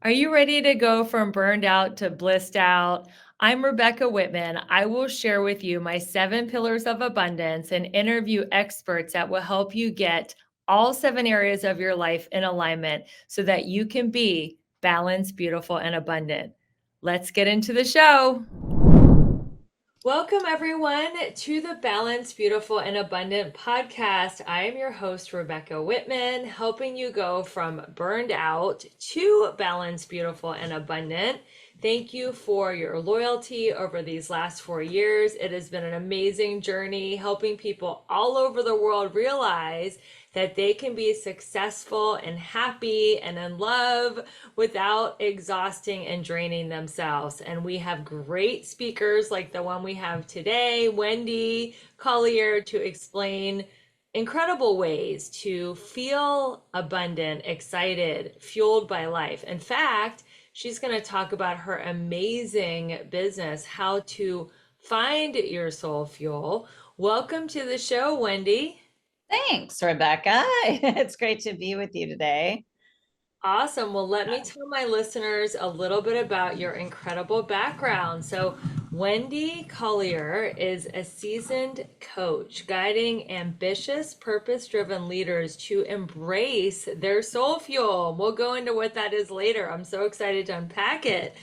Are you ready to go from burned out to blissed out? I'm Rebecca Whitman. I will share with you my 7 pillars of abundance and interview experts that will help you get all 7 areas of your life in alignment so that you can be balanced, beautiful, and abundant. Let's get into the show. Welcome, everyone, to the Balanced, Beautiful, and Abundant podcast. I am your host, Rebecca Whitman, helping you go from burned out to balanced, beautiful, and abundant. Thank you for your loyalty over these last 4 years. It has been an amazing journey helping people all over the world realize that they can be successful and happy and in love without exhausting and draining themselves. And we have great speakers like the one we have today, Wendy Collier, to explain incredible ways to feel abundant, excited, fueled by life. In fact, she's going to talk about her amazing business, how to find your soul fuel. Welcome to the show, Wendy. Thanks, Rebecca. It's great to be with you today. Awesome. Well, let me tell my listeners a little bit about your incredible background. So, Wendy Collier is a seasoned coach guiding ambitious, purpose driven leaders to embrace their soul fuel. We'll go into what that is later. I'm so excited to unpack it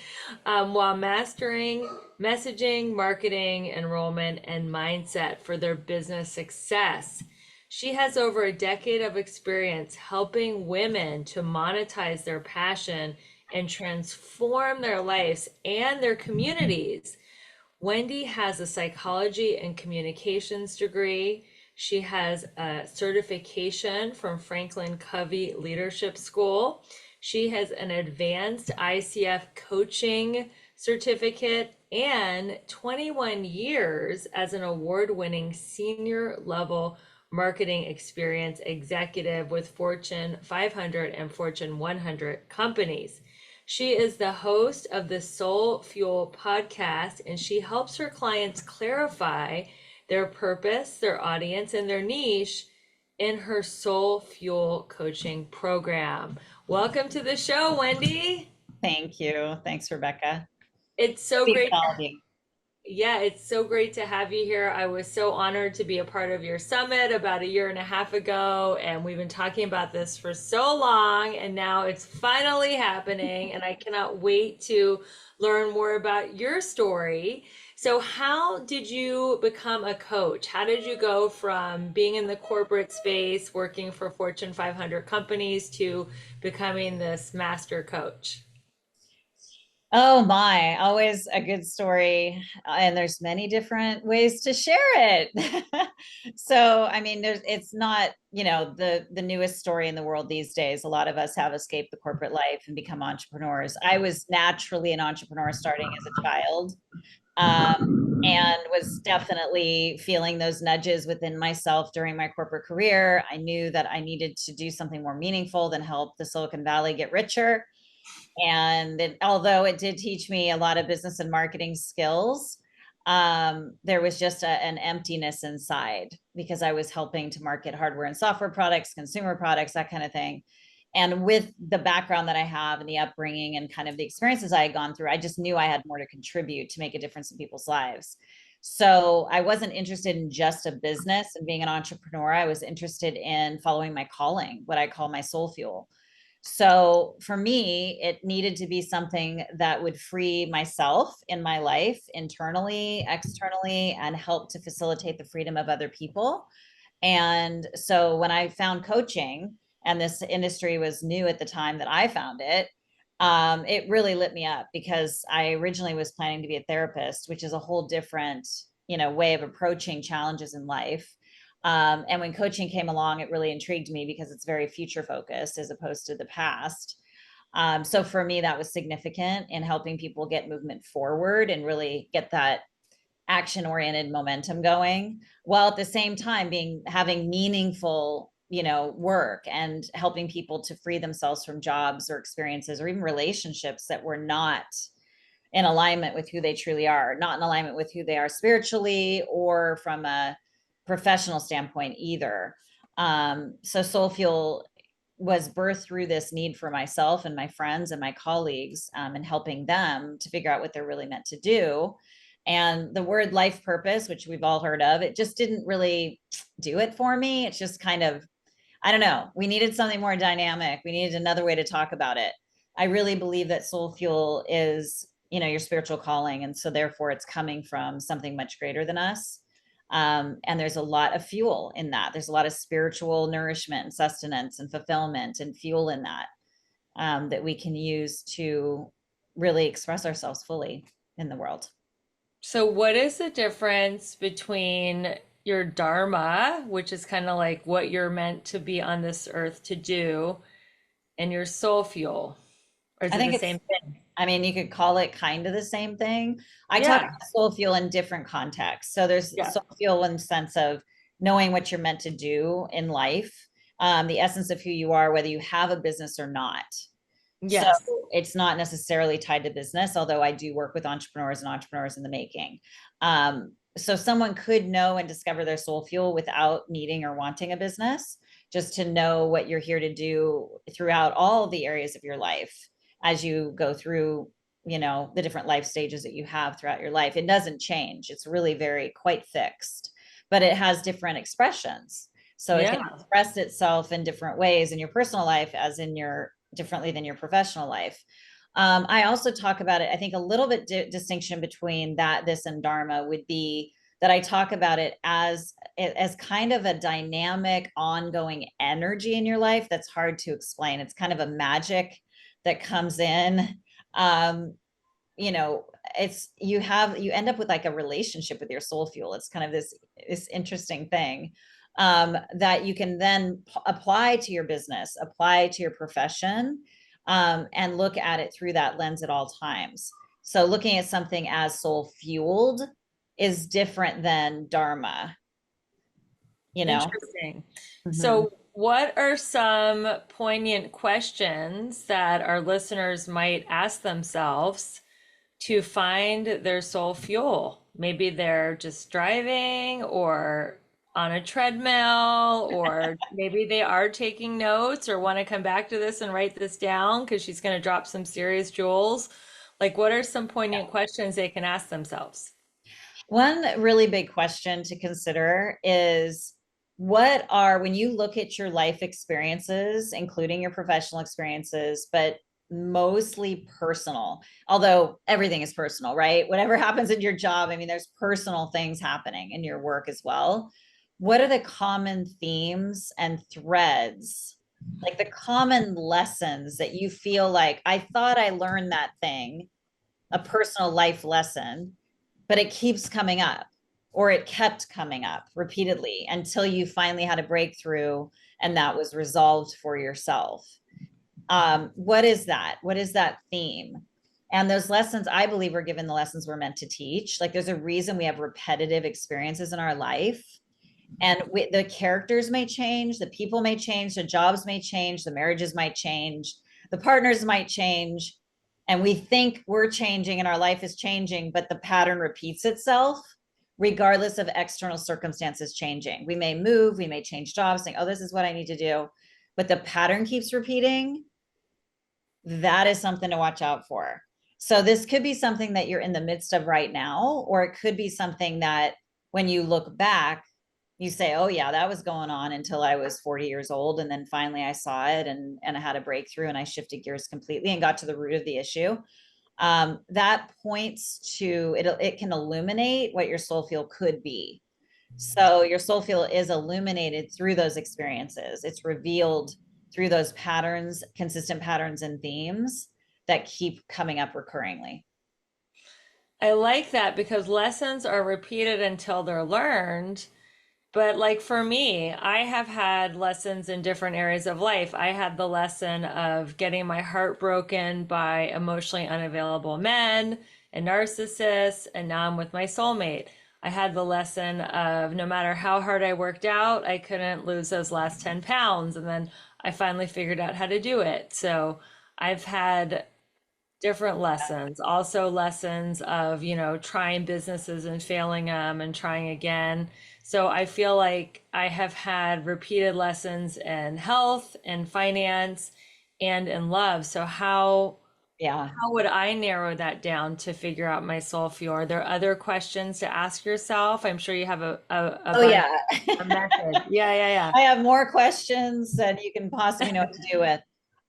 while mastering messaging, marketing, enrollment, and mindset for their business success. She has over a decade of experience helping women to monetize their passion and transform their lives and their communities. Wendy has a psychology and communications degree. She has a certification from Franklin Covey Leadership School. She has an advanced ICF coaching certificate and 21 years as an award winning senior level marketing experience executive with Fortune 500 and Fortune 100 companies. She is the host of the Soulfuel podcast, and she helps her clients clarify their purpose, their audience, and their niche in her Soulfuel coaching program. Welcome to the show, Wendy. Thank you. Thanks, Rebecca. It's so Be with great. all of you. Yeah, it's so great to have you here. I was so honored to be a part of your summit about a year and a half ago, and we've been talking about this for so long, and now it's finally happening, and I cannot wait to learn more about your story. So, how did you become a coach? How did you go from being in the corporate space, working for Fortune 500 companies, to becoming this master coach? Oh my, always a good story. And there's many different ways to share it. So, I mean, it's not, the newest story in the world these days. A lot of us have escaped the corporate life and become entrepreneurs. I was naturally an entrepreneur starting as a child. And was definitely feeling those nudges within myself during my corporate career. I knew that I needed to do something more meaningful than help the Silicon Valley get richer. And although it did teach me a lot of business and marketing skills, there was just an emptiness inside because I was helping to market hardware and software products, consumer products, that kind of thing. And with the background that I have and the upbringing and kind of the experiences I had gone through, I just knew I had more to contribute to make a difference in people's lives. So I wasn't interested in just a business and being an entrepreneur. I was interested in following my calling, what I call my soul fuel. So for me, it needed to be something that would free myself in my life, internally, externally, and help to facilitate the freedom of other people. And so when I found coaching, and this industry was new at the time that I found it really lit me up because I originally was planning to be a therapist, which is a whole different, way of approaching challenges in life. And when coaching came along, it really intrigued me because it's very future focused as opposed to the past. So for me, that was significant in helping people get movement forward and really get that action oriented momentum going, while at the same time being having meaningful work and helping people to free themselves from jobs or experiences or even relationships that were not in alignment with who they truly are, not in alignment with who they are spiritually or from a professional standpoint either. So Soul Fuel was birthed through this need for myself and my friends and my colleagues, and helping them to figure out what they're really meant to do. And the word life purpose, which we've all heard of, it just didn't really do it for me. It's just kind of, I don't know. We needed something more dynamic. We needed another way to talk about it. I really believe that soul fuel is, your spiritual calling. And so therefore it's coming from something much greater than us. And there's a lot of fuel in that. There's a lot of spiritual nourishment and sustenance and fulfillment and fuel in that, that we can use to really express ourselves fully in the world. So, what is the difference between your dharma, which is kind of like what you're meant to be on this earth to do, and your soul fuel? Or is I it think the it's, same thing? I mean, you could call it kind of the same thing. I talk Yeah. about soul fuel in different contexts. So there's Yeah. soul fuel in the sense of knowing what you're meant to do in life, the essence of who you are, whether you have a business or not. So Yes. it's not necessarily tied to business, although I do work with entrepreneurs and entrepreneurs in the making. So someone could know and discover their soul fuel without needing or wanting a business, just to know what you're here to do throughout all the areas of your life as you go through, the different life stages that you have throughout your life. It doesn't change. It's really very quite fixed, but it has different expressions. So it can Yeah. express itself in different ways in your personal life as in your differently than your professional life. I also talk about it. I think a little bit distinction between that, this, and dharma would be that I talk about it as kind of a dynamic, ongoing energy in your life that's hard to explain. It's kind of a magic that comes in. Um, you know, it's you end up with like a relationship with your soul fuel. It's kind of this interesting thing, that you can then apply to your business, apply to your profession, and look at it through that lens at all times. So looking at something as soul fueled is different than dharma, you know. Interesting. Mhm. So, what are some poignant questions that our listeners might ask themselves to find their soul fuel? Maybe they're just driving or on a treadmill, or maybe they are taking notes or want to come back to this and write this down because she's going to drop some serious jewels. Like, what are some poignant questions they can ask themselves? One really big question to consider is when you look at your life experiences, including your professional experiences, but mostly personal, although everything is personal, right? Whatever happens in your job, I mean, there's personal things happening in your work as well. What are the common themes and threads, like the common lessons that you feel like, I thought I learned that thing, a personal life lesson, but it keeps coming up, or it kept coming up repeatedly until you finally had a breakthrough and that was resolved for yourself. What is that? What is that theme? And those lessons, I believe, we're given the lessons we're meant to teach. Like there's a reason we have repetitive experiences in our life. And the characters may change, the people may change, the jobs may change, the marriages might change, the partners might change. And we think we're changing and our life is changing, but the pattern repeats itself regardless of external circumstances changing. We may move, we may change jobs, saying, oh, this is what I need to do. But the pattern keeps repeating. That is something to watch out for. So this could be something that you're in the midst of right now, or it could be something that when you look back, you say, oh yeah, that was going on until I was 40 years old. And then finally I saw it and I had a breakthrough and I shifted gears completely and got to the root of the issue. That points to it, it can illuminate what your soul fuel could be. So your soul fuel is illuminated through those experiences. It's revealed through those patterns, consistent patterns and themes that keep coming up recurringly. I like that because lessons are repeated until they're learned. But like for me, I have had lessons in different areas of life. I had the lesson of getting my heart broken by emotionally unavailable men and narcissists, and now I'm with my soulmate. I had the lesson of no matter how hard I worked out, I couldn't lose those last 10 pounds. And then I finally figured out how to do it. So I've had different lessons, also lessons of, trying businesses and failing them and trying again. So I feel like I have had repeated lessons in health and finance and in love. So Yeah. how would I narrow that down to figure out my soul fuel? Are there other questions to ask yourself? I'm sure you have a Oh bunch, yeah. a method. Yeah, yeah, yeah. I have more questions than you can possibly know what to do with.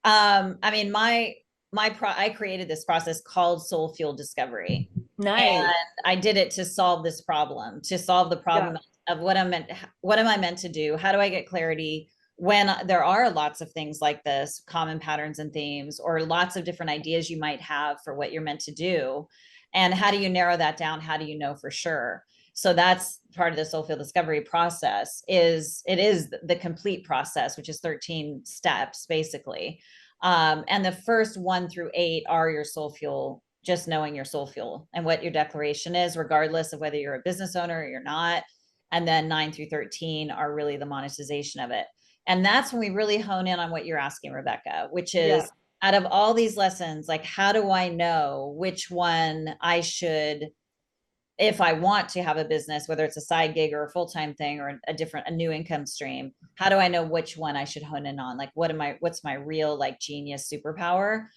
I mean, I created this process called Soul Fuel Discovery, and Nice. I did it to solve this problem, to solve the Yeah. problem of what am I meant to do? How do I get clarity when there are lots of things like this, common patterns and themes, or lots of different ideas you might have for what you're meant to do? And how do you narrow that down? How do you know for sure? So that's part of the Soulfuel discovery process. Is the complete process, which is 13 steps basically. And the first 1 through 8 are your soul fuel, just knowing your soul fuel and what your declaration is, regardless of whether you're a business owner or you're not. And then 9 through 13 are really the monetization of it. And that's when we really hone in on what you're asking, Rebecca, which Yeah. is out of all these lessons, like, how do I know which one I should, if I want to have a business, whether it's a side gig or a full-time thing or a new income stream, how do I know which one I should hone in on? Like, what's my real like genius superpower?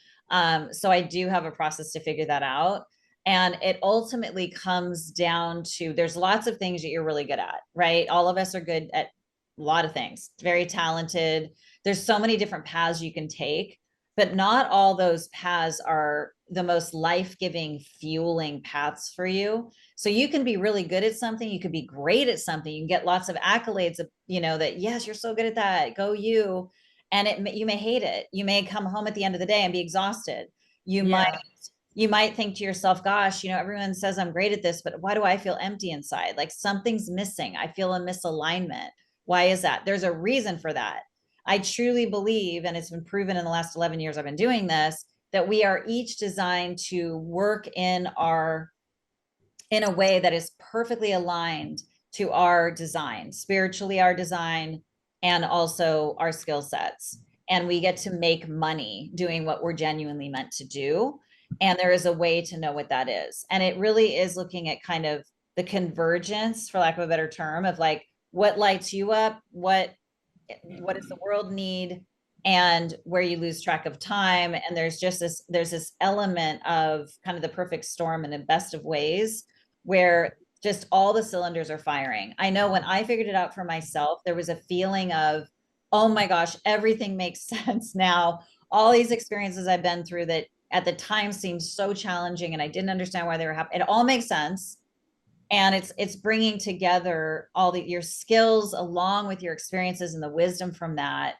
So I do have a process to figure that out. And it ultimately comes down to, there's lots of things that you're really good at, right? All of us are good at a lot of things, very talented. There's so many different paths you can take, but not all those paths are the most life-giving, fueling paths for you. So you can be really good at something, you could be great at something, you can get lots of accolades of, that yes, you're so good at that, go you. And you may hate it. You may come home at the end of the day and be exhausted. You might Yeah. you might think to yourself, gosh, everyone says I'm great at this, but why do I feel empty inside? Like something's missing. I feel a misalignment. Why is that? There's a reason for that. I truly believe, and it's been proven in the last 11 years I've been doing this, that we are each designed to work in a way that is perfectly aligned to our design, spiritually, our design, and also our skill sets. And we get to make money doing what we're genuinely meant to do. And there is a way to know what that is. And it really is looking at kind of the convergence, for lack of a better term, of like what lights you up, what does the world need, and where you lose track of time. And there's this element of kind of the perfect storm in the best of ways, where just all the cylinders are firing. I know when I figured it out for myself, there was a feeling of, oh my gosh, everything makes sense now. All these experiences I've been through that at the time seemed so challenging and I didn't understand why they were happening, it all makes sense. And it's bringing together your skills along with your experiences and the wisdom from that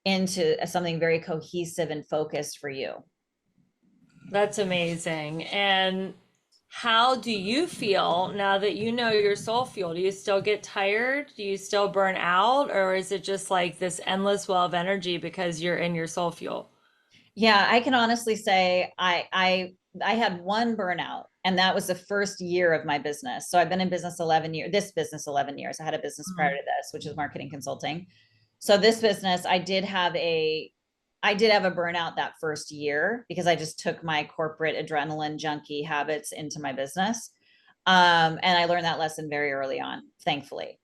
into something very cohesive and focused for you. That's amazing. And how do you feel now that you know your soul fuel? Do you still get tired? Do you still burn out? Or is it just like this endless well of energy because you're in your soul fuel? Yeah, I can honestly say I had one burnout, and that was the first year of my business. So I've been in business 11 years, this business 11 years. I had a business prior Mhm. to this, which is marketing consulting. So this business, I did have a burnout that first year because I just took my corporate adrenaline junkie habits into my business. And I learned that lesson very early on, thankfully.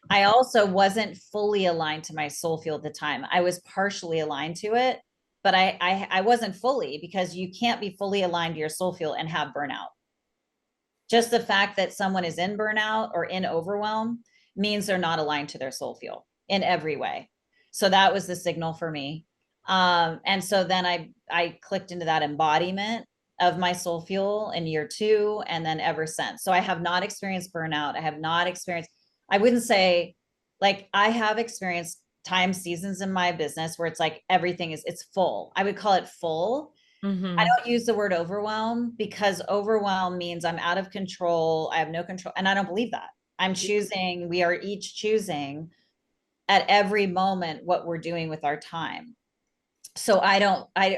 I also wasn't fully aligned to my soul fuel at the time. I was partially aligned to it, but I wasn't fully, because you can't be fully aligned to your soul fuel and have burnout. Just the fact that someone is in burnout or in overwhelm means they're not aligned to their soul fuel in every way. So that was the signal for me. And so then I clicked into that embodiment of my soul fuel in year 2, and then ever since. So I have not experienced burnout. I have not experienced, I wouldn't say, like, I have experienced time seasons in my business where it's like it's full. I would call it full. I Mm-hmm. don't use the word overwhelm, because overwhelm means I'm out of control. I have no control. And I don't believe that. We are each choosing at every moment what we're doing with our time. So I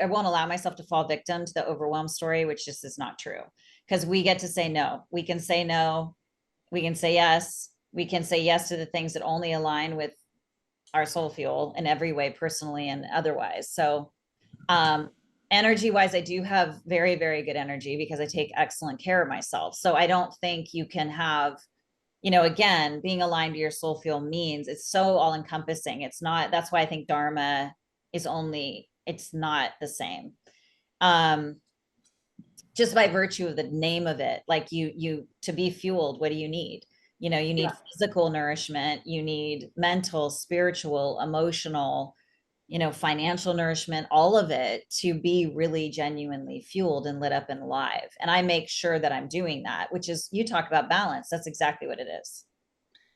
won't allow myself to fall victim to the overwhelm story, which just is not true. Because we get to say no. We can say no. We can say yes. We can say yes to the things that only align with our soul fuel in every way, personally and otherwise. So, um, energy wise, I do have very, very good energy because I take excellent care of myself. So I don't think you can have, again, being aligned to your soul fuel means it's so all encompassing. It's not, that's why I think Dharma is only, it's not the same. Um, just by virtue of the name of it, like to be fueled, what do you need? You need Yeah. physical nourishment, you need mental, spiritual, emotional, financial nourishment, all of it to be really genuinely fueled and lit up and alive. And I make sure that I'm doing that, which is, you talk about balance. That's exactly what it is.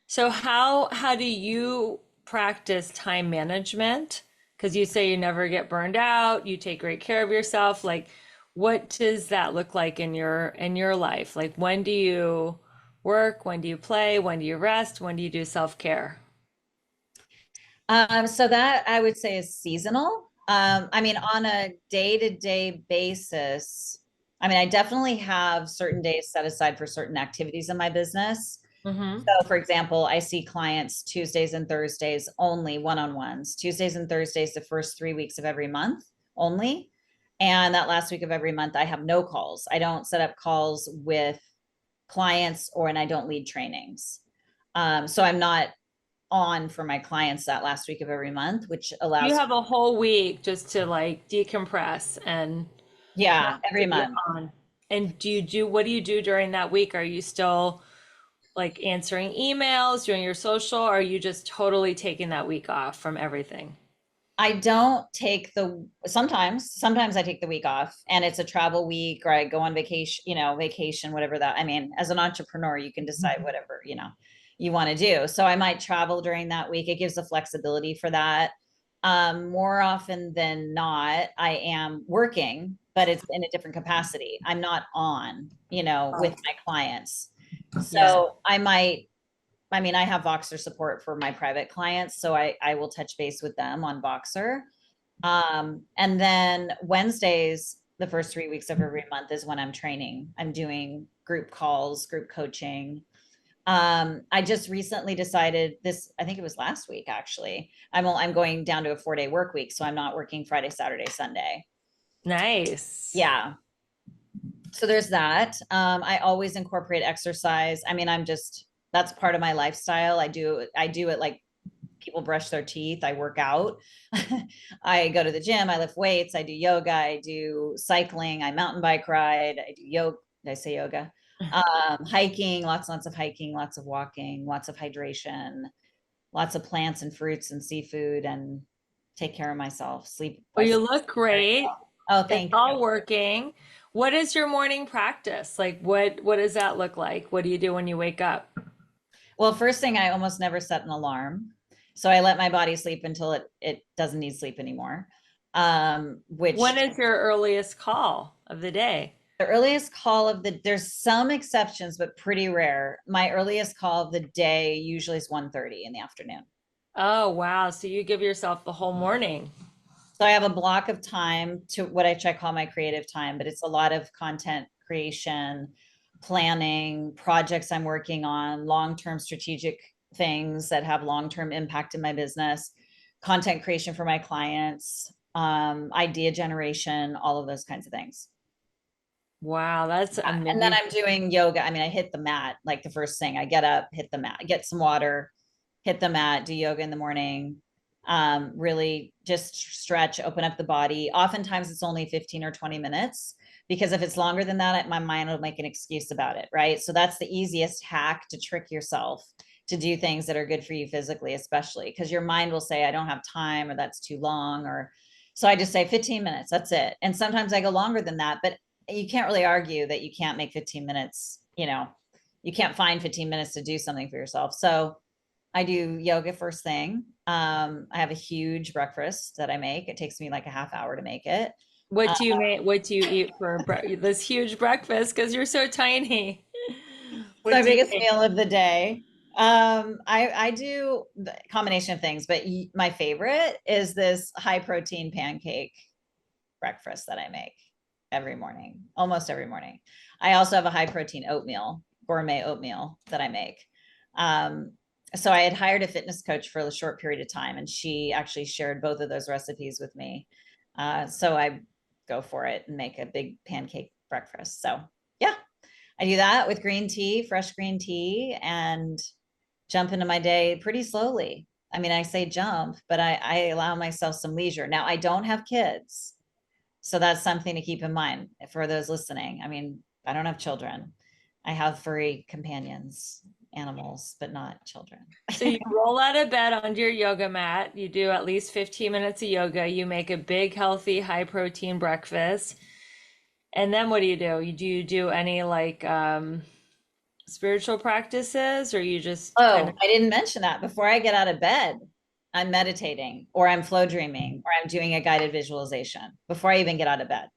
So how do you practice time management? Because you say you never get burned out, you take great care of yourself. Like, what does that look like in your life? Like, when do you work? When do you play? When do you rest? When do you do self-care? So that I would say is seasonal. I mean, on a day-to-day basis, I mean, I definitely have certain days set aside for certain activities in my business. Mm-hmm. So, for example, I see clients Tuesdays and Thursdays only, one-on-ones, Tuesdays and Thursdays, the first 3 weeks of every month only. And that last week of every month, I have no calls. I don't set up calls with clients, and I don't lead trainings. So I'm not on for my clients that last week of every month, which You allows, have a whole week just to like decompress and not yeah, every to be month. on. And what do you do during that week? Are you still like answering emails, doing your social, or are you just totally taking that week off from everything? I don't take sometimes I take the week off and it's a travel week or I go on vacation, vacation, whatever that, I mean, as an entrepreneur, you can decide whatever, you want to do. So I might travel during that week. It gives the flexibility for that. More often than not, I am working, but it's in a different capacity. I'm not on, with Right. my clients. Yeah. So I mean, I have Voxer support for my private clients, so I will touch base with them on Voxer. And then Wednesdays, the first 3 weeks of every month is when I'm training. I'm doing group calls, group coaching. I just recently decided this, I think it was last week actually. I'm going down to a 4-day work week, so I'm not working Friday, Saturday, Sunday. Nice. Yeah. So there's that. I always incorporate exercise. I mean, that's part of my lifestyle. I do it like people brush their teeth. I work out. I go to the gym. I lift weights. I do yoga. I do cycling. I mountain bike ride. I do yoga. Did I say yoga? Hiking, lots and lots of hiking, lots of walking, lots of hydration, lots of plants and fruits and seafood, and take care of myself. Sleep. Well, you look great. Oh, It's thank you. all working. What is your morning practice? Like what does that look like? What do you do when you wake up? Well, first thing, I almost never set an alarm. So I let my body sleep until it doesn't need sleep anymore. Which When is your earliest call of the day? the earliest call of there's some exceptions, but pretty rare. My earliest call of the day usually is 1:30 in the afternoon. Oh, wow. So you give yourself the whole morning. So I have a block of time to what I call my creative time, but it's a lot of content creation, planning, projects I'm working on, long-term strategic things that have long-term impact in my business, content creation for my clients, idea generation, all of those kinds of things. Wow, that's And then amazing. I'm doing yoga. I mean, I hit the mat like the first thing. I get up, hit the mat, get some water, hit the mat, do yoga in the morning. Really just stretch, open up the body. Oftentimes it's only 15 or 20 minutes because if it's longer than that, my mind will make an excuse about it, right? So that's the easiest hack to trick yourself to do things that are good for you physically, especially because your mind will say, I don't have time, or that's too long, or so I just say 15 minutes, that's it. And sometimes I go longer than that, but you can't really argue that you can't make 15 minutes, you can't find 15 minutes to do something for yourself. So I do yoga first thing. I have a huge breakfast that I make. It takes me like a half hour to make it. What Uh, do you make? What do you eat for this huge breakfast? Because you're so tiny. What my do you biggest make? meal of the day. I do the combination of things, but my favorite is this high protein pancake breakfast that I make every morning, almost every morning. I also have a high protein oatmeal, gourmet oatmeal that I make. Um, so I had hired a fitness coach for a short period of time, and she actually shared both of those recipes with me. So go for it and make a big pancake breakfast. So yeah, I do that with green tea, fresh green tea, and jump into my day pretty slowly. I mean, I say jump, but I allow myself some leisure. Now, I don't have kids. So that's something to keep in mind for those listening. I mean, I don't have children. I have furry companions, animals, but not children. So you roll out of bed onto your yoga mat. You do at least 15 minutes of yoga. You make a big, healthy, high protein breakfast. And then what do? You do any like spiritual practices or you just kind Oh, of I didn't mention that. Before I get out of bed, I'm meditating or I'm flow dreaming or I'm doing a guided visualization before I even get out of bed.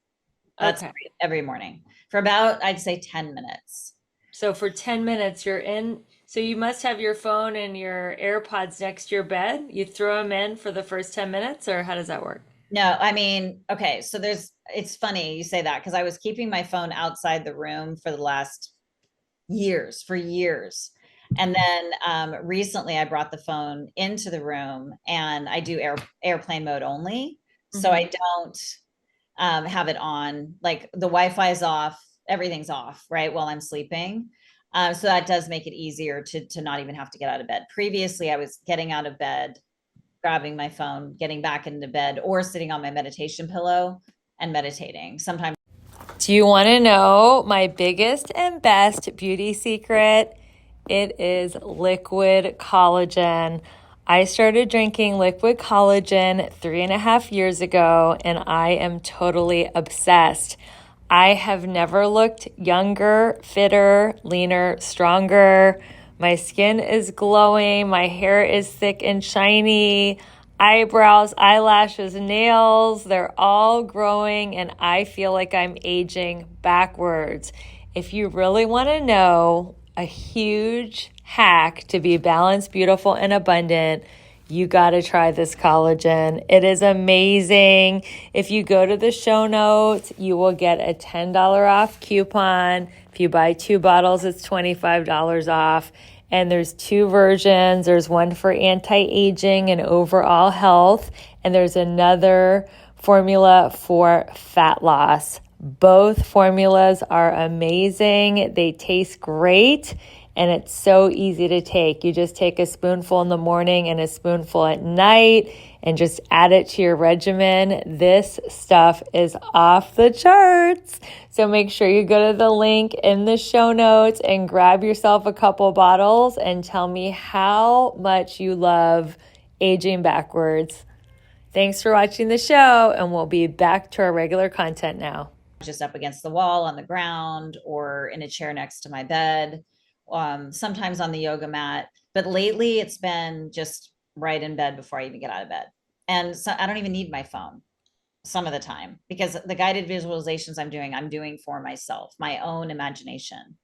That's okay. every morning for about, I'd say 10 minutes. So for 10 minutes you're in, so you must have your phone and your AirPods next to your bed. You throw them in for the first 10 minutes or how does that work? No, I mean, okay, so it's funny you say that because I was keeping my phone outside the room for the last for years. And then recently I brought the phone into the room and I do airplane mode only. So Mhm. I don't have it on, like the Wi-Fi is off, everything's off, right, while I'm sleeping. So that does make it easier to not even have to get out of bed. Previously, I was getting out of bed, grabbing my phone, getting back into bed, or sitting on my meditation pillow and meditating. Sometimes. Do you want to know my biggest and best beauty secret? It is liquid collagen. I started drinking liquid collagen 3.5 years ago, and I am totally obsessed. I have never looked younger, fitter, leaner, stronger. My skin is glowing. My hair is thick and shiny. Eyebrows, eyelashes, nails, they're all growing, and I feel like I'm aging backwards. If you really want to know a huge hack to be balanced, beautiful, and abundant, you got to try this collagen. It is amazing. If you go to the show notes, you will get a $10 off coupon. If you buy 2 bottles, it's $25 off. And there's 2 versions. There's one for anti-aging and overall health, and there's another formula for fat loss. Both formulas are amazing. They taste great and it's so easy to take. You just take a spoonful in the morning and a spoonful at night and just add it to your regimen. This stuff is off the charts. So make sure you go to the link in the show notes and grab yourself a couple bottles and tell me how much you love aging backwards. Thanks for watching the show, and we'll be back to our regular content now. Just up against the wall on the ground or in a chair next to my bed, sometimes on the yoga mat. But lately it's been just right in bed before I even get out of bed. And so I don't even need my phone some of the time because the guided visualizations I'm doing for myself, my own imagination.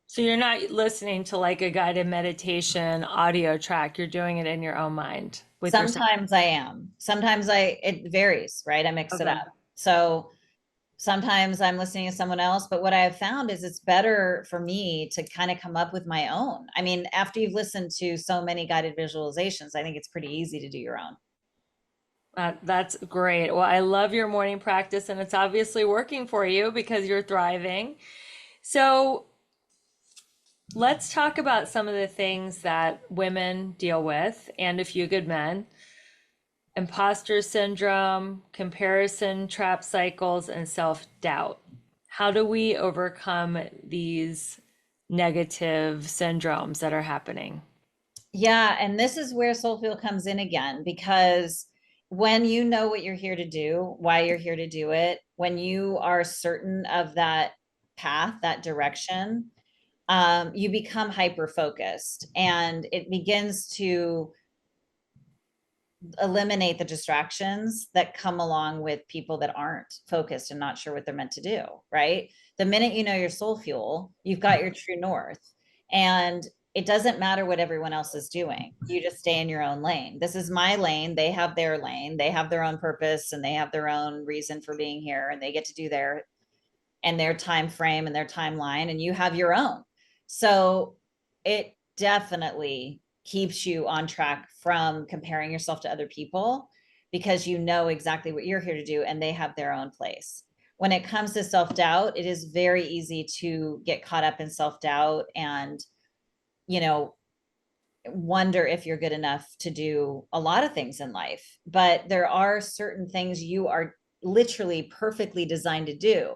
So you're not listening to like a guided meditation audio track. You're doing it in your own mind with yourself. Sometimes I am. It varies, right? I mix it Okay. up. So sometimes I'm listening to someone else, but what I have found is it's better for me to kind of come up with my own. I mean, after you've listened to so many guided visualizations, I think it's pretty easy to do your own. That's great. Well, I love your morning practice, and it's obviously working for you because you're thriving. So let's talk about some of the things that women deal with and a few good men. Imposter syndrome, comparison trap cycles, and self doubt. How do we overcome these negative syndromes that are happening? Yeah, and this is where Soulfuel comes in again because when you know what you're here to do, why you're here to do it, when you are certain of that path, that direction, you become hyper focused and it begins to eliminate the distractions that come along with people that aren't focused and not sure what they're meant to do, right? The minute you know your soul fuel, you've got your true north. And it doesn't matter what everyone else is doing. You just stay in your own lane. This is my lane. They have their lane. They have their own purpose and they have their own reason for being here and they get to do their time frame and their timeline and you have your own. So it definitely keeps you on track from comparing yourself to other people because you know exactly what you're here to do and they have their own place. When it comes to self-doubt, it is very easy to get caught up in self-doubt and, you know, wonder if you're good enough to do a lot of things in life. But there are certain things you are literally perfectly designed to do.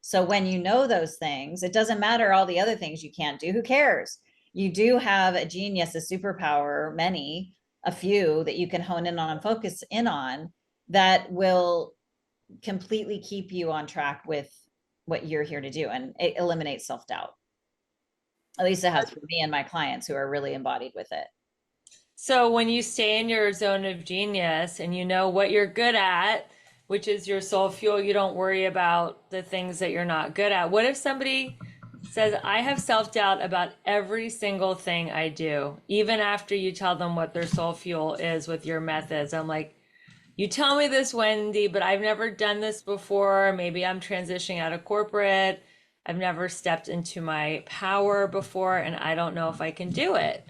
So when you know those things, it doesn't matter all the other things you can't do. Who cares? You do have a genius, a superpower, many, a few that you can hone in on and focus in on that will completely keep you on track with what you're here to do, and it eliminates self-doubt. At least it has for me and my clients who are really embodied with it. So when you stay in your zone of genius and you know what you're good at, which is your soul fuel, you don't worry about the things that you're not good at. What if somebody says, I have self-doubt about every single thing I do, even after you tell them what their soul fuel is with your methods? I'm like, you tell me this, Wendy, but I've never done this before. Maybe I'm transitioning out of corporate. I've never stepped into my power before, and I don't know if I can do it.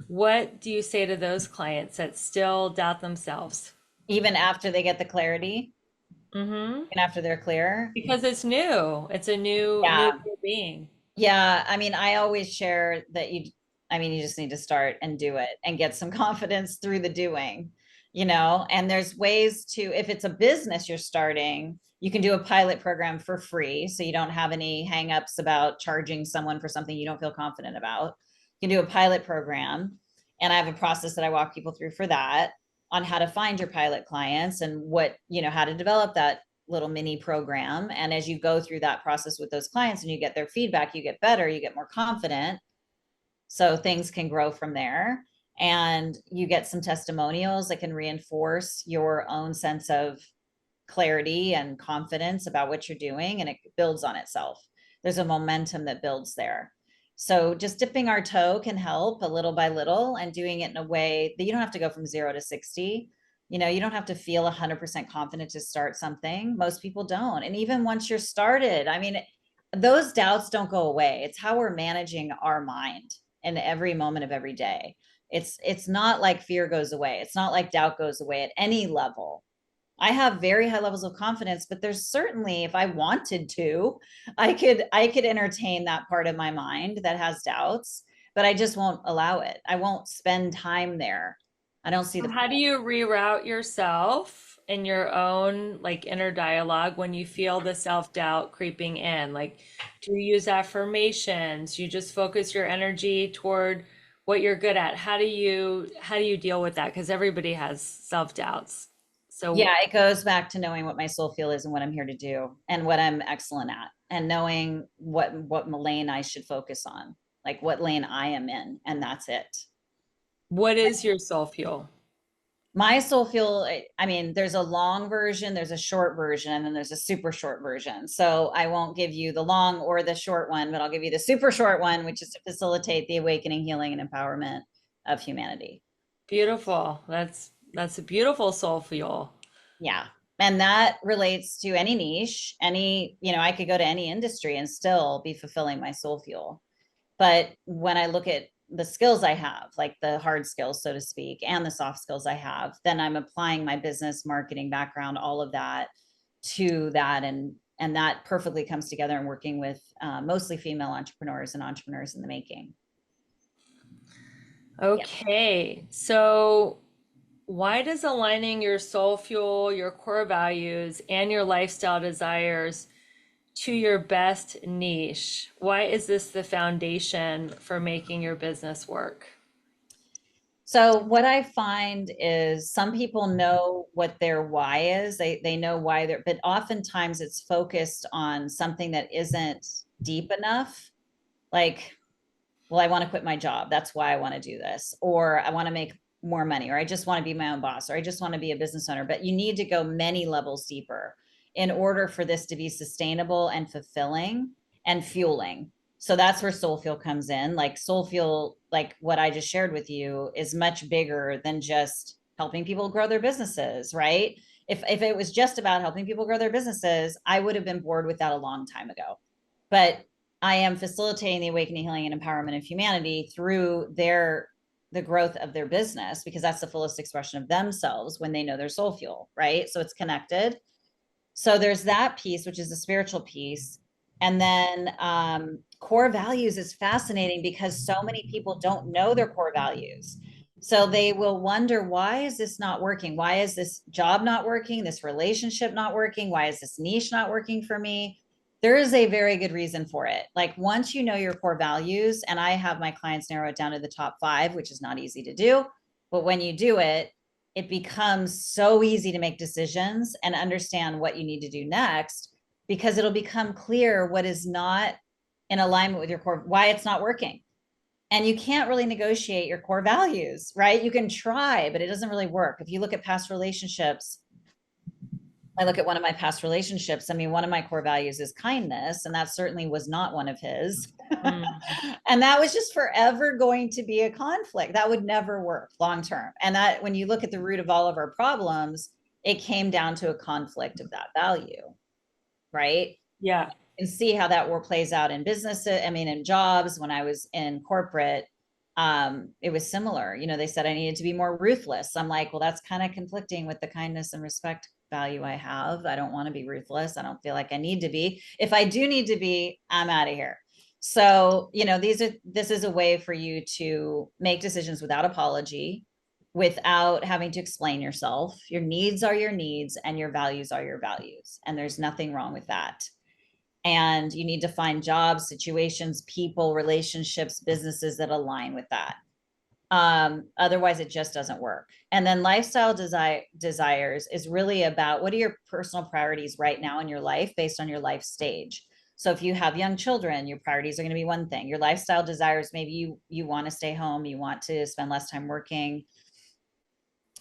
What do you say to those clients that still doubt themselves? Even after they get the clarity Mm-hmm. and after they're clear. Because it's new. It's a new Yeah. being. Yeah. I mean, I always share that I mean, you just need to start and do it and get some confidence through the doing, and there's ways to, if it's a business you're starting, you can do a pilot program for free. So you don't have any hangups about charging someone for something you don't feel confident about. You can do a pilot program. And I have a process that I walk people through for that, on how to find your pilot clients and how to develop that little mini program. And as you go through that process with those clients and you get their feedback, you get better, you get more confident. So things can grow from there. And you get some testimonials that can reinforce your own sense of clarity and confidence about what you're doing, and it builds on itself. There's a momentum that builds there. So just dipping our toe can help a little by little, and doing it in a way that you don't have to go from 0 to 60. You don't have to feel 100% confident to start something. Most people don't. And even once you're started, I mean, those doubts don't go away. It's how we're managing our mind in every moment of every day. It's not like fear goes away. It's not like doubt goes away at any level. I have very high levels of confidence, but there's certainly, if I wanted to, I could entertain that part of my mind that has doubts, but I just won't allow it. I won't spend time there. I don't see the How do you reroute yourself in your own like inner dialogue when you feel the self-doubt creeping in? Like, do you use affirmations? You just focus your energy toward what you're good at. How do you deal with that? Because everybody has self-doubts. So Yeah, it goes back to knowing what my soul feel is and what I'm here to do and what I'm excellent at, and knowing what lane I should focus on, like what lane I am in, and that's it. what is your soul fuel? My soul feel, I mean, there's a long version, there's a short version, and then there's a super short version. So I won't give you the long or the short one, but I'll give you the super short one, which is to facilitate the awakening, healing, and empowerment of humanity. Beautiful. That's a beautiful soul fuel. Yeah. And that relates to any niche, I could go to any industry and still be fulfilling my soul fuel. But when I look at the skills I have, like the hard skills, so to speak, and the soft skills I have, then I'm applying my business marketing background, all of that to that. And that perfectly comes together and working with mostly female entrepreneurs and entrepreneurs in the making. Yeah. Okay. So why does aligning your soul fuel, your core values, and your lifestyle desires to your best niche, why is this the foundation for making your business work? So what I find is some people know what their why is. They know why they're, but oftentimes it's focused on something that isn't deep enough. Like, well, I want to quit my job. That's why I want to do this. Or I want to make more money, or I just want to be my own boss, or I just want to be a business owner. But you need to go many levels deeper in order for this to be sustainable and fulfilling and fueling. So that's where Soul Fuel comes in. Like Soul Fuel, like what I just shared with you, is much bigger than just helping people grow their businesses, right? If it was just about helping people grow their businesses, I would have been bored with that a long time ago. But I am facilitating the awakening, healing, and empowerment of humanity through the growth of their business, because that's the fullest expression of themselves when they know their soul fuel, right? So it's connected. So there's that piece, which is the spiritual piece. And then core values is fascinating because so many people don't know their core values. So they will wonder, why is this not working? Why is this job not working? This relationship not working? Why is this niche not working for me? There is a very good reason for it. Like once you know your core values, and I have my clients narrow it down to the top 5, which is not easy to do. But when you do it, it becomes so easy to make decisions and understand what you need to do next, because it'll become clear what is not in alignment with your core, why it's not working. And you can't really negotiate your core values, right? You can try, but it doesn't really work. If you look at past relationships, I look at one of my past relationships. I mean, one of my core values is kindness, and that certainly was not one of his. Mm. And that was just forever going to be a conflict. That would never work long term. And that when you look at the root of all of our problems, it came down to a conflict of that value, right? Yeah. And see how that war plays out in business. I mean, in jobs, when I was in corporate, it was similar. You know, they said I needed to be more ruthless. I'm like, well, that's kind of conflicting with the kindness and respect value I have. I don't want to be ruthless. I don't feel like I need to be. If I do need to be, I'm out of here. So, you know, this is a way for you to make decisions without apology, without having to explain yourself. Your needs are your needs and your values are your values. And there's nothing wrong with that. And you need to find jobs, situations, people, relationships, businesses that align with that. Otherwise it just doesn't work. And then lifestyle desires is really about, what are your personal priorities right now in your life based on your life stage. So if you have young children, your priorities are going to be one thing. Your lifestyle desires, maybe you want to stay home, you want to spend less time working.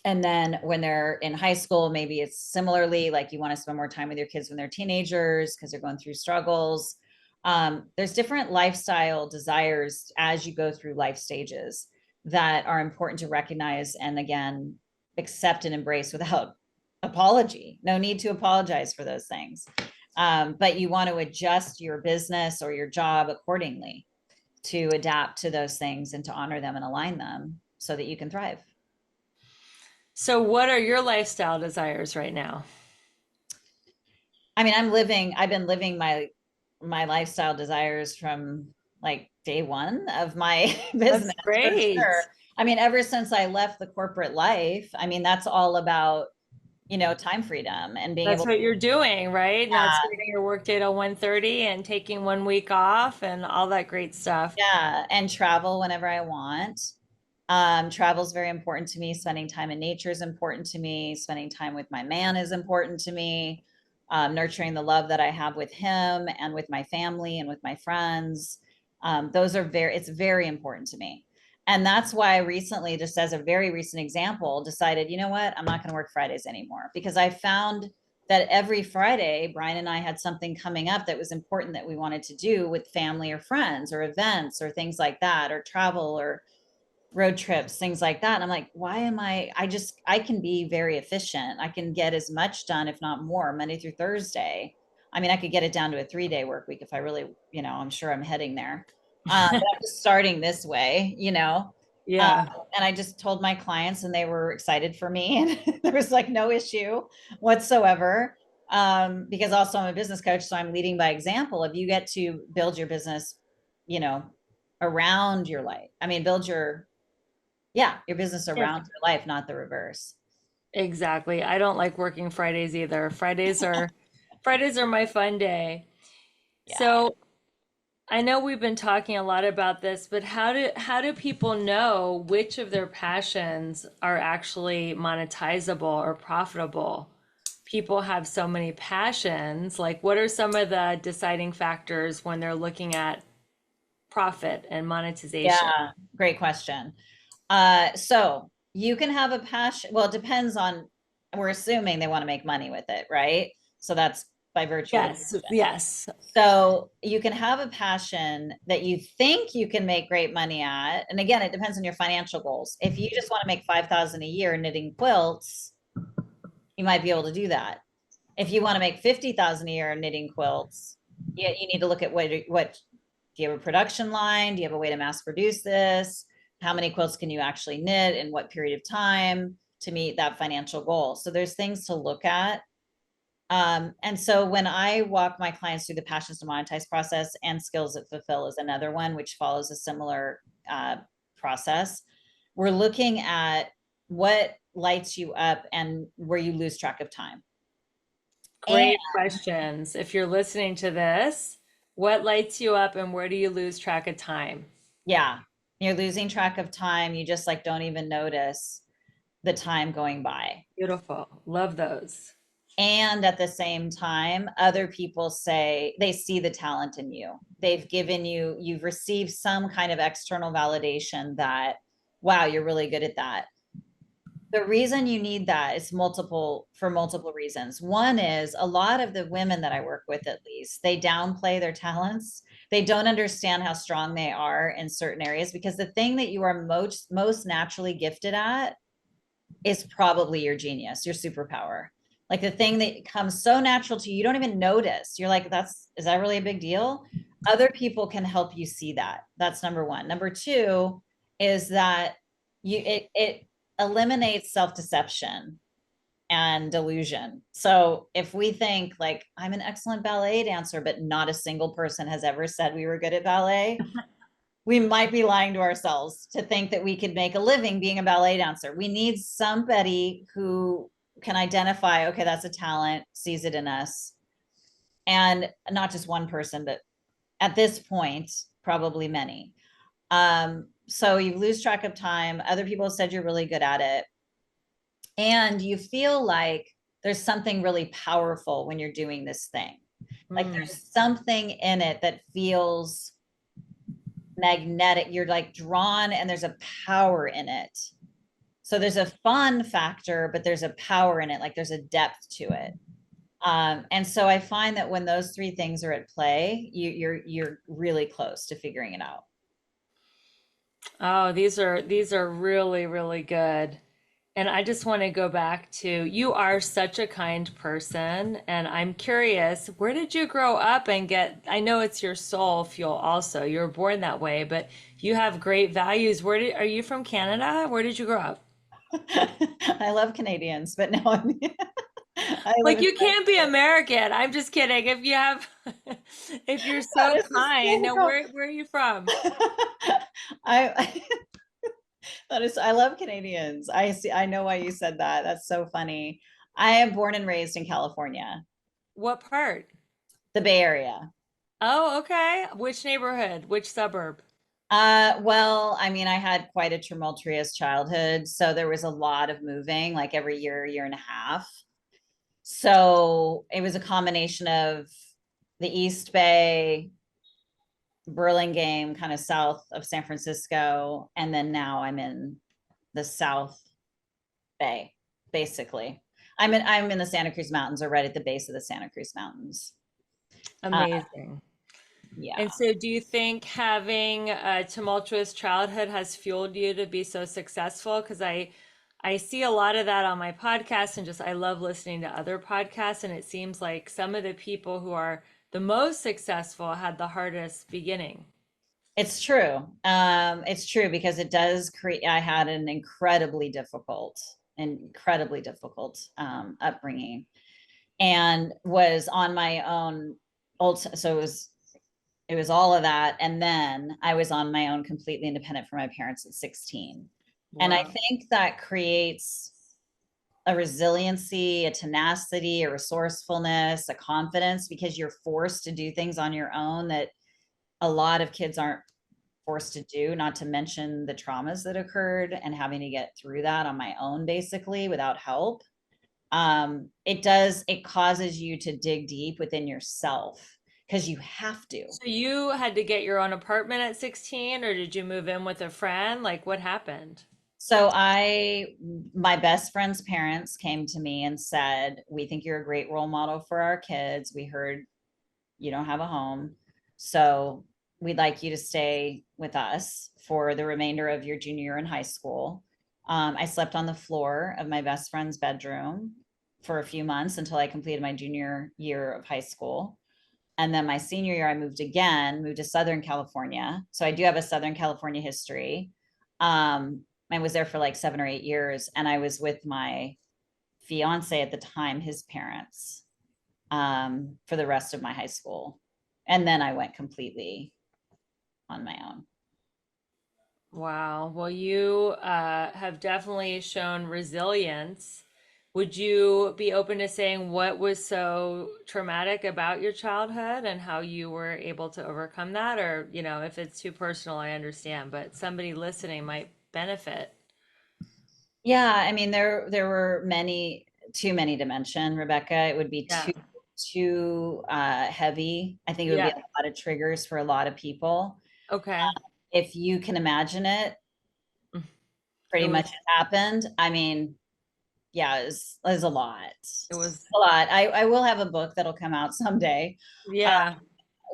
And then when they're in high school, maybe it's similarly like you want to spend more time with your kids when they're teenagers because they're going through struggles. There's different lifestyle desires as you go through life stages that are important to recognize and, again, accept and embrace without apology. No need to apologize for those things. But you want to adjust your business or your job accordingly to adapt to those things and to honor them and align them so that you can thrive. So, what are your lifestyle desires right now? I mean, I've been living my lifestyle desires from like day one of my That's business for great. sure. I mean, ever since I left the corporate life, I mean, that's all about, you know, time freedom and being That's able to, what you're doing, right? Not starting your workday till 1:30 and taking 1 week off and all that great stuff. yeah, and travel whenever I want. Travel is very important to me. Spending time in nature is important to me. Spending time with my man is important to me. Nurturing the love that I have with him and with my family and with my friends. Those are it's very important to me. And that's why I recently, just as a very recent example, decided, you know what, I'm not going to work Fridays anymore, because I found that every Friday, Brian and I had something coming up that was important that we wanted to do with family or friends or events or things like that, or travel or road trips, things like that. And I'm like, why am I can be very efficient. I can get as much done, if not more, Monday through Thursday. I mean, I could get it down to a 3-day work week if I really, you know, I'm sure I'm heading there. But I'm just starting this way, you know. Um, Yeah. and I just told my clients and they were excited for me. And there was like no issue whatsoever. Because also I'm a business coach, so I'm leading by example. If you get to build your business, you know, around your life, I mean, build your business Yeah. around your life, not the reverse. Exactly. I don't like working Fridays either. Fridays are my fun day. Yeah. So, I know we've been talking a lot about this, but how do people know which of their passions are actually monetizable or profitable? People have so many passions. Like, what are some of the deciding factors when they're looking at profit and monetization? Yeah. Great question. So you can have a passion. Well, it depends on, we're assuming they want to make money with it, right? So that's by virtue of the Yes, passion. yes. So you can have a passion that you think you can make great money at. And again, it depends on your financial goals. If you just want to make 5,000 a year knitting quilts, you might be able to do that. If you want to make 50,000 a year knitting quilts, you need to look at what do you have a production line? Do you have a way to mass produce this? how many quilts can you actually knit in what period of time to meet that financial goal. So there's things to look at. And so when I walk my clients through the Passions to Monetize process, and Skills That Fulfill is another one, which follows a similar process, we're looking at what lights you up and where you lose track of time. And Great questions. If you're listening to this, what lights you up and where do you lose track of time? yeah, you're losing track of time. You just like don't even notice the time going by. Beautiful. Love those. And at the same time, other people say they see the talent in you. They've given you, you've received some kind of external validation that, wow, you're really good at that. The reason you need that is for multiple reasons. One is a lot of the women that I work with, at least, they downplay their talents. They don't understand how strong they are in certain areas, because the thing that you are most naturally gifted at is probably your genius, your superpower. Like the thing that comes so natural to you, you don't even notice. You're like, is that really a big deal? Other people can help you see that. That's number one. Number two is that it eliminates self-deception and delusion. So if we think like, I'm an excellent ballet dancer, but not a single person has ever said we were good at ballet, we might be lying to ourselves to think that we could make a living being a ballet dancer. We need somebody who can identify, okay, that's a talent, sees it in us. And not just one person, but at this point, probably many. So you lose track of time. Other people said you're really good at it. And you feel like there's something really powerful when you're doing this thing. Like Mm. there's something in it that feels magnetic. You're like drawn, and there's a power in it. So there's a fun factor, but there's a power in it. Like there's a depth to it. And so I find that when those three things are at play, you're really close to figuring it out. Oh, these are really, really good. And I just want to go back to you are such a kind person. And I'm curious, where did you grow up and get? I know it's your soul fuel also. You were born that way, but you have great values. Are you from Canada? Where did you grow up? I love Canadians, but no, I live Like in you can't be American. I'm just kidding. If you have, if you're so that is kind, now hysterical. where are you from? I that is I love Canadians. I see, I know why you said that. That's so funny. I am born and raised in California, What part? the Bay Area. Oh, okay. Which neighborhood? Which suburb? Well, I mean, I had quite a tumultuous childhood, so there was a lot of moving, like every year, year and a half. So it was a combination of the East Bay, Burlingame, kind of south of San Francisco, and then now I'm in the South Bay, basically. I'm in the Santa Cruz Mountains, or right at the base of the Santa Cruz Mountains. Uh, Amazing. yeah. And so, do you think having a tumultuous childhood has fueled you to be so successful? Because I see a lot of that on my podcast, and just I love listening to other podcasts. And it seems like some of the people who are the most successful had the hardest beginning. It's true. It's true because it does create. I had an incredibly difficult upbringing, and was on my own. So it was all of that, and then I was on my own, completely independent from my parents at 16. And I Wow. think that creates a resiliency, a tenacity, a resourcefulness, a confidence, because you're forced to do things on your own that a lot of kids aren't forced to do, not to mention the traumas that occurred and having to get through that on my own, basically without help. It causes you to dig deep within yourself because you have to. So you had to get your own apartment at 16, or did you move in with a friend? Like, what happened? So my best friend's parents came to me and said, we think you're a great role model for our kids. We heard you don't have a home. So we'd like you to stay with us for the remainder of your junior year in high school. I slept on the floor of my best friend's bedroom for a few months until I completed my junior year of high school. And then my senior year, I moved to Southern California. So I do have a Southern California history. I was there for like 7 or 8 years, and I was with my fiance at the time, his parents, for the rest of my high school. And then I went completely on my own. Wow. Well, you have definitely shown resilience. Would you be open to saying what was so traumatic about your childhood and how you were able to overcome that? Or, if it's too personal, I understand, but somebody listening might benefit. Yeah, I mean, there were too many to mention, Rebecca. It would be Yeah. too heavy. I think it would be Yeah. a lot of triggers for a lot of people. Okay. If you can imagine it, It pretty much was, it happened. I mean, yeah, it was a lot. it was, A lot. I will have a book that'll come out someday. yeah.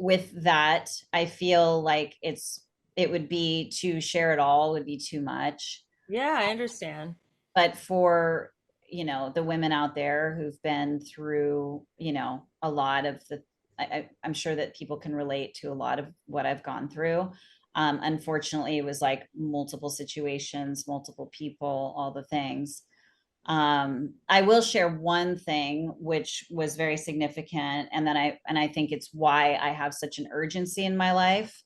With that, I feel like it would be to share it all would be too much. Yeah, I understand. But for, the women out there who've been through, a lot of I'm sure that people can relate to a lot of what I've gone through. Unfortunately, it was like multiple situations, multiple people, all the things. I will share one thing which was very significant, and I think it's why I have such an urgency in my life,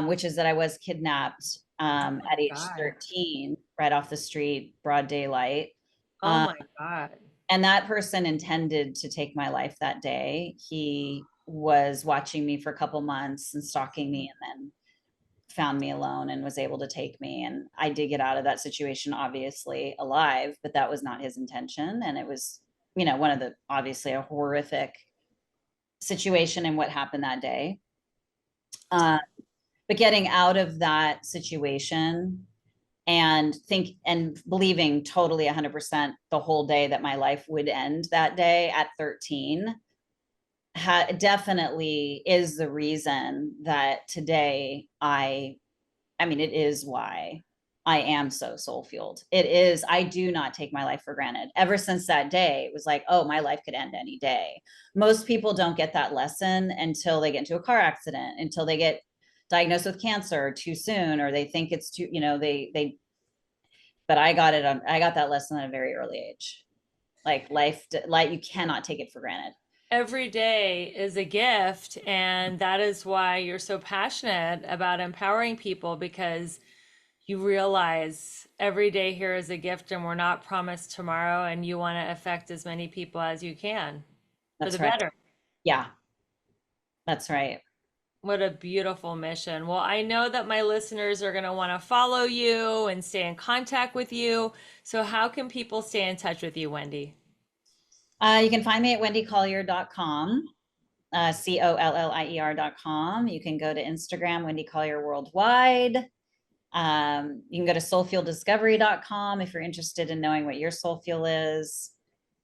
which is that I was kidnapped Oh my at age God. 13, right off the street, broad daylight. Oh Um, my God. and that person intended to take my life that day. He was watching me for a couple months and stalking me, and then found me alone and was able to take me. And I did get out of that situation, obviously alive, but that was not his intention. And it was, one of the obviously a horrific situation in what happened that day. Uh, but getting out of that situation and believing totally 100% the whole day that my life would end that day at 13 definitely is the reason that today I mean, it is why I am so soul fueled. It is, I do not take my life for granted. Ever since that day, it was like, oh, my life could end any day. Most people don't get that lesson until they get into a car accident, until they get diagnosed with cancer too soon, or they think it's too, but I got that lesson at a very early age. Like you cannot take it for granted. Every day is a gift, and that is why you're so passionate about empowering people because you realize every day here is a gift and we're not promised tomorrow, and you want to affect as many people as you can for the That's right. better. Yeah, that's right. What a beautiful mission. Well, I know that my listeners are going to want to follow you and stay in contact with you. So, how can people stay in touch with you, Wendy? You can find me at wendycollier.com. COLLIER.com. You can go to Instagram, Wendy Collier Worldwide. You can go to soulfueldiscovery.com if you're interested in knowing what your soul fuel is,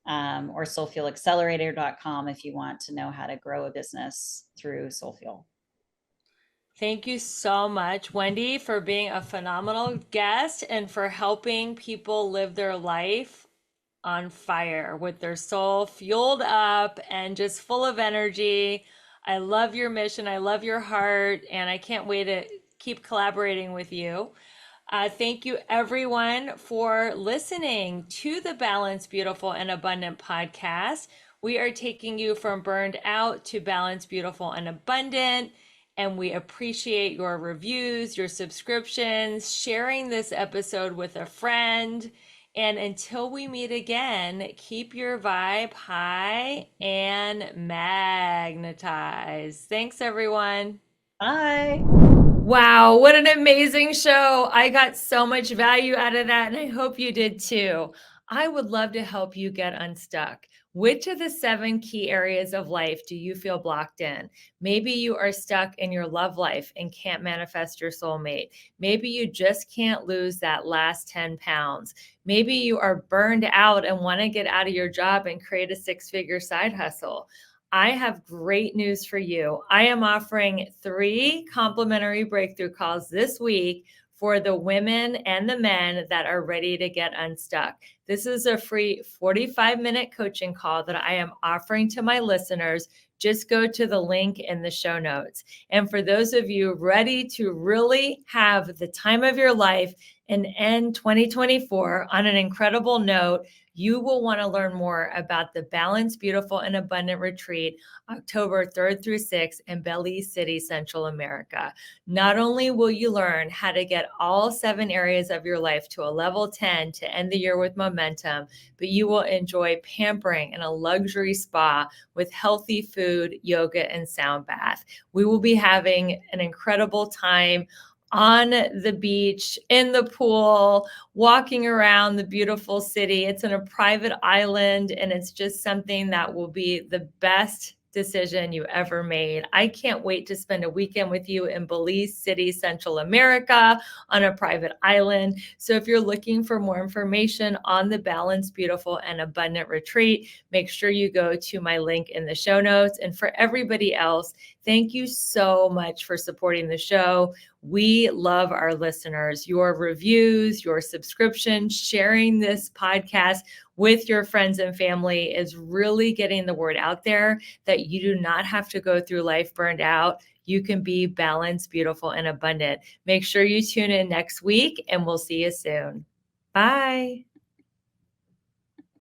or soulfuelaccelerator.com if you want to know how to grow a business through Soulfuel. Thank you so much, Wendy, for being a phenomenal guest and for helping people live their life on fire with their soul fueled up and just full of energy. I love your mission. I love your heart, and I can't wait to keep collaborating with you. Thank you, everyone, for listening to the Balanced, Beautiful, and Abundant podcast. We are taking you from burned out to balanced, beautiful, and abundant. And we appreciate your reviews, your subscriptions, sharing this episode with a friend. And until we meet again, keep your vibe high and magnetize. Thanks, everyone. Bye. Wow, what an amazing show. I got so much value out of that, and I hope you did too. I would love to help you get unstuck. Which of the 7 key areas of life do you feel blocked in? Maybe you are stuck in your love life and can't manifest your soulmate. Maybe you just can't lose that last 10 pounds. Maybe you are burned out and want to get out of your job and create a 6-figure side hustle. I have great news for you. I am offering 3 complimentary breakthrough calls this week for the women and the men that are ready to get unstuck. This is a free 45-minute coaching call that I am offering to my listeners just go to the link in the show notes. And for those of you ready to really have the time of your life and end 2024 on an incredible note, you will want to learn more about the Balanced, Beautiful, and Abundant Retreat, October 3rd through 6th in Belize City, Central America. Not only will you learn how to get all 7 areas of your life to a level 10 to end the year with momentum, but you will enjoy pampering in a luxury spa with healthy food, yoga, and sound bath. We will be having an incredible time on the beach, in the pool, walking around the beautiful city. It's in a private island, and it's just something that will be the best decision you ever made. I can't wait to spend a weekend with you in Belize City, Central America, on a private island. So if you're looking for more information on the Balanced, Beautiful, and Abundant Retreat, make sure you go to my link in the show notes. And for everybody else, thank you so much for supporting the show. We love our listeners. Your reviews, your subscription, sharing this podcast with your friends and family is really getting the word out there that you do not have to go through life burned out. You can be balanced, beautiful, and abundant. Make sure you tune in next week, and we'll see you soon. Bye.